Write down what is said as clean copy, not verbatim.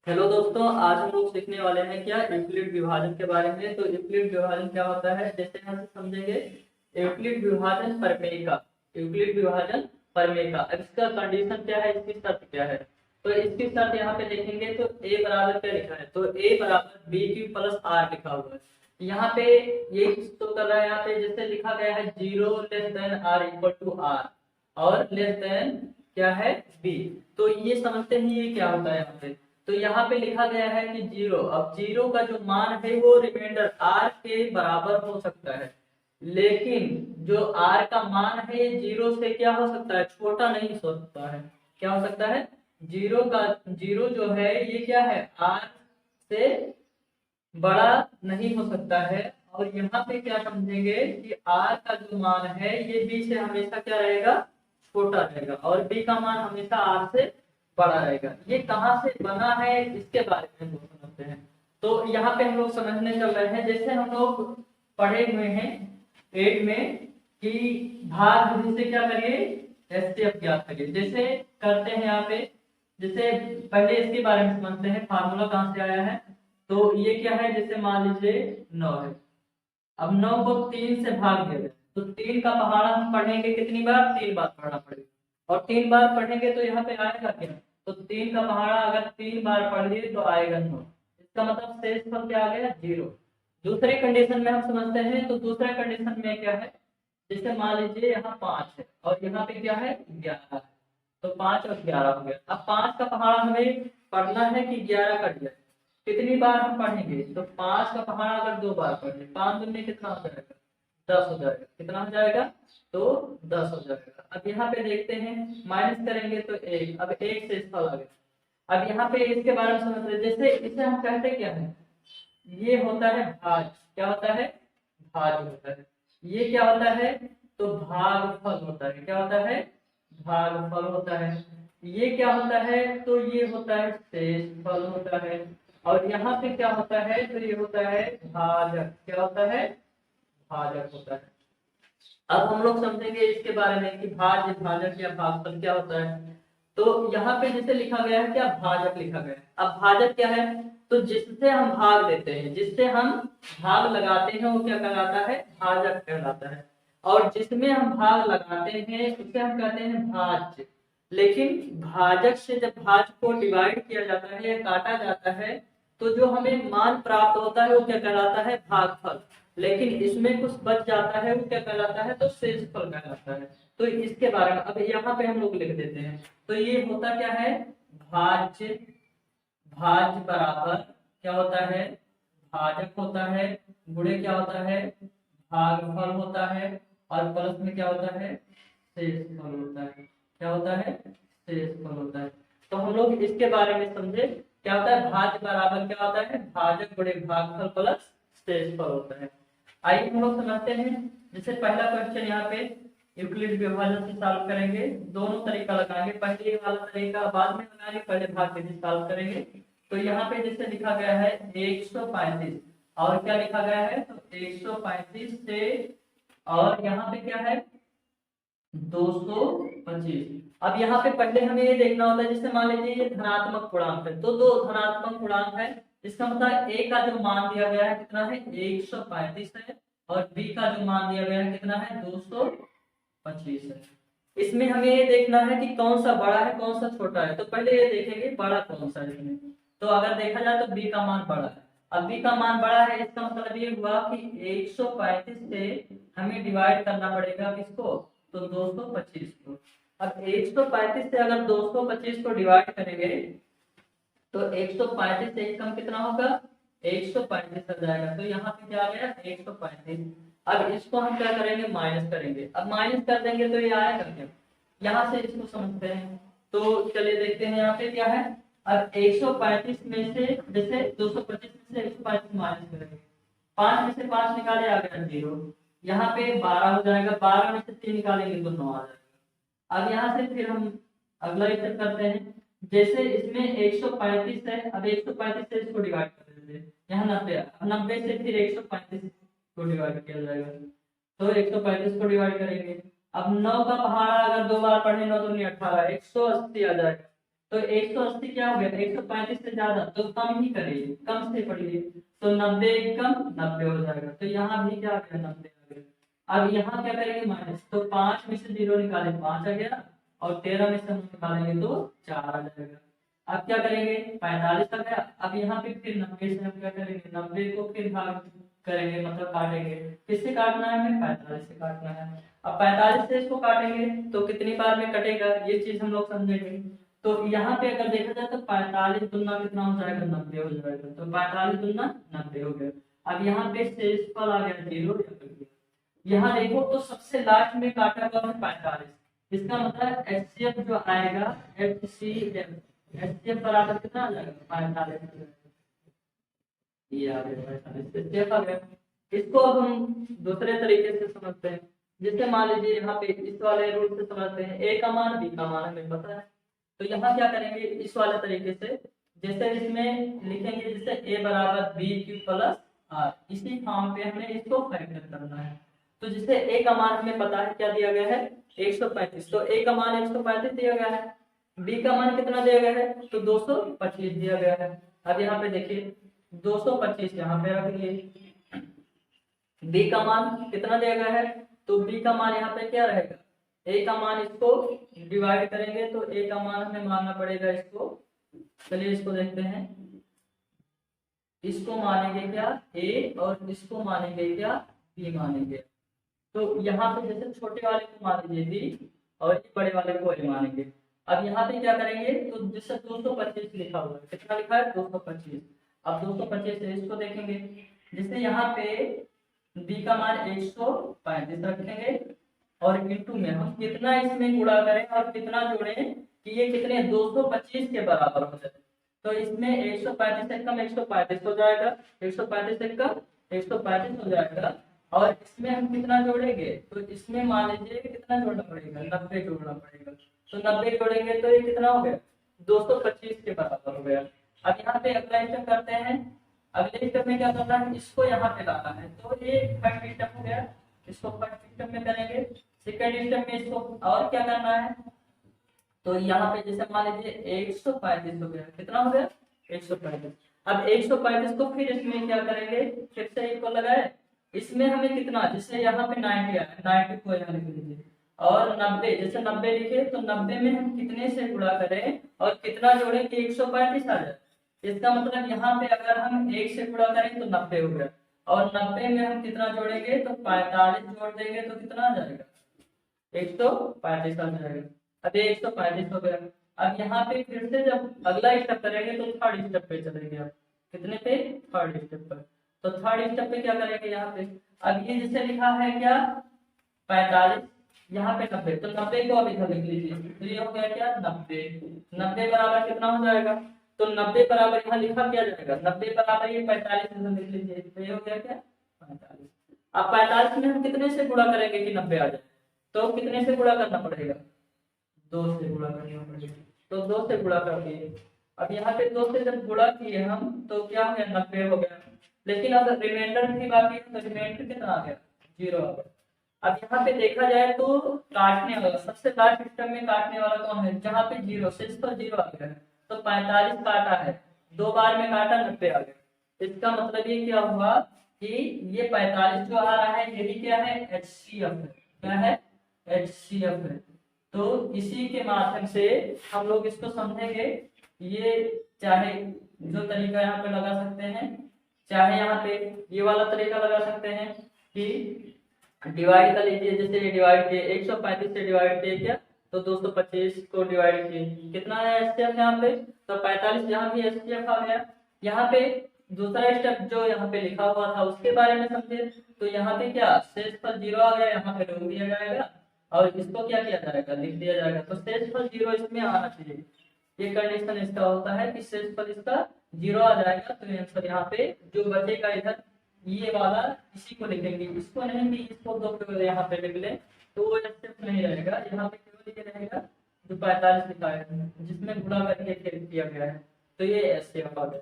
Hello दोस्तों, आज हम लोग सीखने वाले हैं क्या यूक्लिड विभाजन के बारे में। तो यूक्लिड विभाजन क्या होता है, जैसे हम समझेंगे यूक्लिड विभाजन प्रमेय का। यूक्लिड विभाजन प्रमेय का अब इसका कंडीशन क्या है, इसकी शर्त क्या है। तो इसकी शर्त यहाँ पे देखेंगे तो a बराबर क्या लिखा है, तो a बराबर बी क्यू प्लस आर लिखा हुआ है। यहाँ पे ये तो कर रहा है, यहाँ पे जैसे लिखा गया है 0 r = और लेस देन क्या है बी। तो ये समझते हैं ये क्या होता है यहाँ पे। तो यहाँ पे लिखा गया है कि 0, अब 0 का जो मान है वो रिमाइंडर r के बराबर हो सकता है, लेकिन जो r का मान है ये 0 से क्या हो सकता है, छोटा नहीं हो सकता है। क्या हो सकता है, 0 जो है ये क्या है, r से बड़ा नहीं हो सकता है। और यहाँ पे क्या समझेंगे कि r का जो मान है ये b से हमेशा क्या रहेगा, छोटा रहेगा, और b का मान हमेशा r से बड़ा रहेगा। ये कहाँ से बना है इसके बारे में हम लोग समझते हैं। तो यहाँ पे हम लोग समझने चल रहे हैं, जैसे हम लोग पढ़े हुए हैं 8 में कि भाग विधि से क्या करिए, एचसीएफ ज्ञात करिए। जैसे करते हैं यहाँ पे, जैसे पहले इसके बारे में समझते हैं फार्मूला कहाँ से आया है। तो ये क्या है, जैसे मान लीजिए 9 है, अब 9 को 3 से भाग दिया जाए तो 3 का पहाड़ा हम पढ़ेंगे कितनी बार, 3 बार पढ़ना पड़ेगा। और 3 बार पढ़ेंगे तो यहाँ पे आएगा क्या, तो 3 का पहाड़ा अगर 3 बार पढ़ लिए तो आएगा 9। इसका मतलब शेषफल क्या आ गया, 0। दूसरे कंडीशन में हम समझते हैं, तो दूसरे कंडीशन में क्या है, जैसे मान लीजिए यहाँ 5 है और यहाँ पे क्या है 11 है, तो 5 और 11 हो गया। अब 5 का पहाड़ा हमें पढ़ना है कि 11 कट जाए, कितनी बार हम पढ़ेंगे, तो 5 का पहाड़ा अगर 2 बार पढ़े 5 दूनी कितना हो जाएगा, 10 हो जाएगा। कितना हो जाएगा, तो 10 हो जाएगा। अब यहाँ पे देखते हैं माइनस करेंगे तो 1, अब 1 से इसका आ गया। अब यहाँ पे इसके बारे में समझ रहे, जैसे इसे हम कहते क्या है, ये होता है भाज। क्या होता है, भाज होता है। ये क्या होता है, तो भागफल होता है। क्या होता है, भागफल होता है। ये क्या होता है, तो ये होता है शेषफल होता है। और यहाँ पे क्या होता है, तो ये होता है भाजक। क्या होता है, भाजक होता है। अब हम लोग समझेंगे इसके बारे में कि भाज्य, भाजक या भागफल क्या होता है। तो यहाँ पे जैसे लिखा गया है क्या, भाजक लिखा गया है। अब भाजक क्या है, तो जिससे हम भाग देते हैं, जिससे हम भाग लगाते हैं वो क्या कहलाता है, भाजक कहलाता है। और जिसमें हम भाग लगाते हैं उसे हम कहते हैं भाज्य। लेकिन भाजक से जब भाज्य को डिवाइड किया जाता है या काटा जाता है तो जो हमें मान प्राप्त होता है वो क्या कहलाता है, भागफल। लेकिन इसमें कुछ बच जाता है वो क्या कहलाता है, तो शेषफल कहलाता है। तो इसके बारे में अब यहाँ पे हम लोग लिख देते हैं। तो ये होता क्या है, भाज्य, भाज्य बराबर क्या होता है, भाजक होता है, गुणे क्या होता है, भागफल होता है, और प्लस में क्या होता है, शेषफल होता है। क्या होता है, शेषफल होता है। तो हम लोग इसके बारे में समझे, क्या होता है, भाज्य बराबर क्या होता है, भाजक गुणे भागफल प्लस शेषफल होता है। आइए हम लोग समझते हैं। जैसे पहला क्वेश्चन यहाँ पे यूक्लिड विभाजन से सॉल्व करेंगे। दोनों तरीका लगाएंगे, पहले ये वाला तरीका बाद में लगाएंगे, पहले भाग विधि सॉल्व करेंगे। तो यहाँ पे जैसे लिखा गया है 135 और क्या लिखा गया है, तो 135 से, और यहाँ पे क्या है 225। अब यहाँ पे पहले हमें ये देखना होता है, जैसे मान लीजिए ये धनात्मक पूर्णांक है, तो दो धनात्मक पूर्णांक है, इसका मतलब a का जो मान दिया गया है कितना है, 135 है, और b का जो मान दिया गया है कितना है, 225 है। इसमें हमें ये देखना है कि कौन सा बड़ा है कौन सा छोटा है। तो पहले ये देखेंगे बड़ा कौन सा है इसमें। तो अगर देखा जाए तो b का मान बड़ा है। अब b का मान बड़ा है, इसका मतलब ये हुआ कि 135 से हमें डिवाइड करना पड़ेगा किसको, तो 225 को। अब 135 से अगर 225 को डिवाइड करेंगे तो 135 से कम कितना होगा, 135 आ जाएगा। तो यहाँ पे क्या आ गया, 135। अब इसको हम क्या करेंगे, माइनस करेंगे। अब माइनस कर देंगे तो ये आएगा क्या, यहाँ से इसको समझते हैं। तो चलिए देखते हैं यहाँ पे क्या है। अब 135 में से, जैसे 225 में से 135 माइनस करेंगे, 5 में से 5 निकाले आ गया 0। यहाँ पे 12 हो जाएगा, 12 में से 3 निकालेंगे तो 9 आ जाएगा। अब यहाँ से फिर हम अगला स्टेप करते हैं। जैसे इसमें 135 है, अब 135 से इसको डिवाइड कर देते हैं, यहाँ 90, अब 90 से फिर 135 को डिवाइड किया जाएगा, तो 135 को डिवाइड करेंगे। अब 9 का पहाड़ा अगर 2 बार पढ़े 9 दूनी 18, 180 आ जाएगा। तो 180 क्या हो गया, 135 से ज्यादा तो कम ही करिए, कम से पढ़िए। तो 90 कम 90 हो जाएगा, तो यहाँ भी क्या आ गया, 90 आ गया। अब यहाँ क्या करेंगे माइनस, तो 5 में से 0 निकाले 5 आ गया, और 13 में से हम निकालेंगे तो 4 आ जाएगा। अब क्या करेंगे, 45 आ गया। अब यहाँ पे फिर 90 से हम क्या करेंगे, 90 को फिर भाग करेंगे, मतलब काटेंगे। किससे काटना है, हमें 45 से काटना है। अब 45 से इसको काटेंगे तो कितनी बार में कटेगा, ये चीज हम लोग समझेंगे। तो यहाँ पे अगर देखा जाए तो 45 दुना कितना हो जाएगा, 90 हो जाएगा। तो 45 दुना 90 हो गया। अब यहाँ पे शेषफल आ गया 0 या फिर यहाँ देखो तो सबसे लास्ट में काटा हुआ है 45। इसका मतलब एचसीएफ जो आएगा, एचसीएफ बराबर कितना आ जाएगा, 45। ये आ गया 45, एचसीएफ आ गया। इसको अब हम दूसरे तरीके से समझते हैं। जैसे मान लीजिए यहाँ पे इस वाले रूल से समझते हैं, ए का मान बी का मान हमें पता है। तो यहाँ क्या करेंगे, इस वाले तरीके से, जैसे इसमें लिखेंगे जैसे a बराबर बी क्यू प्लस आर, इसी फॉर्म पे हमें इसको फैक्टर करना है। तो जैसे a का मान हमें पता है क्या दिया गया है, 135। तो a का मान 135 दिया गया है, b का मान कितना दिया गया है, तो 225 दिया गया है। अब यहाँ पे देखिए 225 यहाँ पे रख दिए। b का मान कितना दिया गया है, तो b का मान यहाँ पे क्या रहेगा, a का मान, इसको डिवाइड करेंगे तो a का मान हमें मानना पड़ेगा इसको। चलिए इसको देखते हैं, इसको मानेंगे क्या a और इसको मानेंगे क्या b मानेंगे। तो यहाँ पे जैसे छोटे वाले को मान लीजिए b और बड़े वाले को a मानेंगे। अब यहाँ पे क्या करेंगे, तो जैसे 225 लिखा हुआ है, कितना लिखा है 225। अब 225 से इसको देखेंगे, जैसे यहाँ पे b का मान 135 रखेंगे और इंटू में हम कितना इसमें गुणा करें और कितना जोड़ें कि ये कितने 225 के बराबर हो जाए। तो इसमें 135 से कम 135 हो जाएगा, 135 से कम 135 हो जाएगा। और इसमें हम कितना जोड़ेंगे, तो इसमें मान लीजिए कितना जोड़ना पड़ेगा, 90 जोड़ना पड़ेगा। तो 90 जोड़ेंगे तो ये कितना हो गया, 225 के बराबर हो गया। अब यहाँ पे अगला स्टेप करते हैं। अगले स्टेप में क्या करना है, इसको यहाँ पे लाना है। तो ये फर्स्ट स्टेप हो गया, इसको फर्स्ट स्टेप में करेंगे। सेकंड स्टेप में इसको और क्या करना है, तो यहाँ पे जैसे मान लीजिए 135 हो गया, कितना हो गया 135। अब 135 को फिर इसमें क्या करेंगे, फिर से इक्वल लगाए। इसमें हमें कितना, जैसे यहाँ पे 90 आया, 90 को यहाँ लिख लीजिए। और 90, जैसे 90 लिखे तो 90 में हम कितने से गुणा करें और कितना जोड़े कि 135 आ जाए। इसका मतलब यहाँ पे अगर हम 1 से गुणा करें तो 90 हो गया, और 90 में हम कितना जोड़ेंगे तो 45 जोड़ देंगे तो कितना आ जाएगा, 135 आ जाएगा। अब 135 हो गया। अब यहाँ पे फिर से जब अगला स्टेप करेंगे तो थर्ड स्टेप पे चलेंगे। आप कितने पे, थर्ड स्टेप पर। तो थर्ड स्टेप पे क्या करेंगे, यहाँ पे अब ये जैसे लिखा है क्या 45, यहाँ पे 90, तो 90 को अब इधर लिख लीजिए। तो ये हो गया क्या 90, 90 बराबर कितना हो जाएगा, तो 90 बराबर यहाँ लिखा क्या जाएगा, 90 बराबर ये 45 इधर लिख लीजिए। तो ये हो गया क्या 45। अब 45 में हम कितने से गुणा करेंगे कि 90 आ जाए, तो कितने से गुणा करना पड़ेगा, 2 से गुणा करना पड़ेगा। तो 2 से गुणा कर दिए। अब यहाँ पे 2 से जब गुणा किए हम तो क्या हो गया 90 हो गया। लेकिन अब रिमाइंडर भी बाकी है, तो रिमाइंडर कितना आ गया 0 आ गया। अब यहाँ पे देखा जाए तो काटने वाला सबसे लास्ट सिस्टम में काटने वाला कौन है, जहाँ पे 0 शेष पर 0 आ गया है। तो 45 काटा है, 2 बार में काटा 90 आ गया। इसका मतलब ये क्या हुआ कि ये 45 जो आ रहा है यही क्या है HCF है। क्या है, HCF है। तो इसी के माध्यम से हम लोग इसको समझेंगे। ये चाहे जो तरीका यहाँ पे लगा सकते हैं, चाहे यहाँ पे ये वाला तरीका लगा सकते हैं कि डिवाइड कर लीजिए। जैसे डिवाइड किए 135 से डिवाइड किए क्या, तो 225 को डिवाइड किए, कितना है एचसीएफ यहाँ पे, तो 45 यहाँ भी एचसीएफ आ गया। यहाँ पे दूसरा स्टेप जो यहाँ पे लिखा हुआ था उसके बारे में समझे। तो यहाँ पे क्या शेष पर 0 आ गया, यहाँ पे रोक दिया जाएगा और इसको क्या किया जाएगा, लिख दिया जाएगा। तो शेष पर 0 इसमें आना चाहिए, ये कंडीशन इसका होता है कि शेष पर इसका 0 आ जाएगा। तो आंसर यहाँ पे जो बचेगा इधर ये वाला इसी को लिखेंगे, इसको नहीं कि इसको 2 यहाँ पे लिख ले तो वो स्टेप नहीं रहेगा। यहाँ पे केवल ये रहेगा जो 45 लिखा है जिसमें गुणा करके किया गया है। तो ये ऐसे आ गया।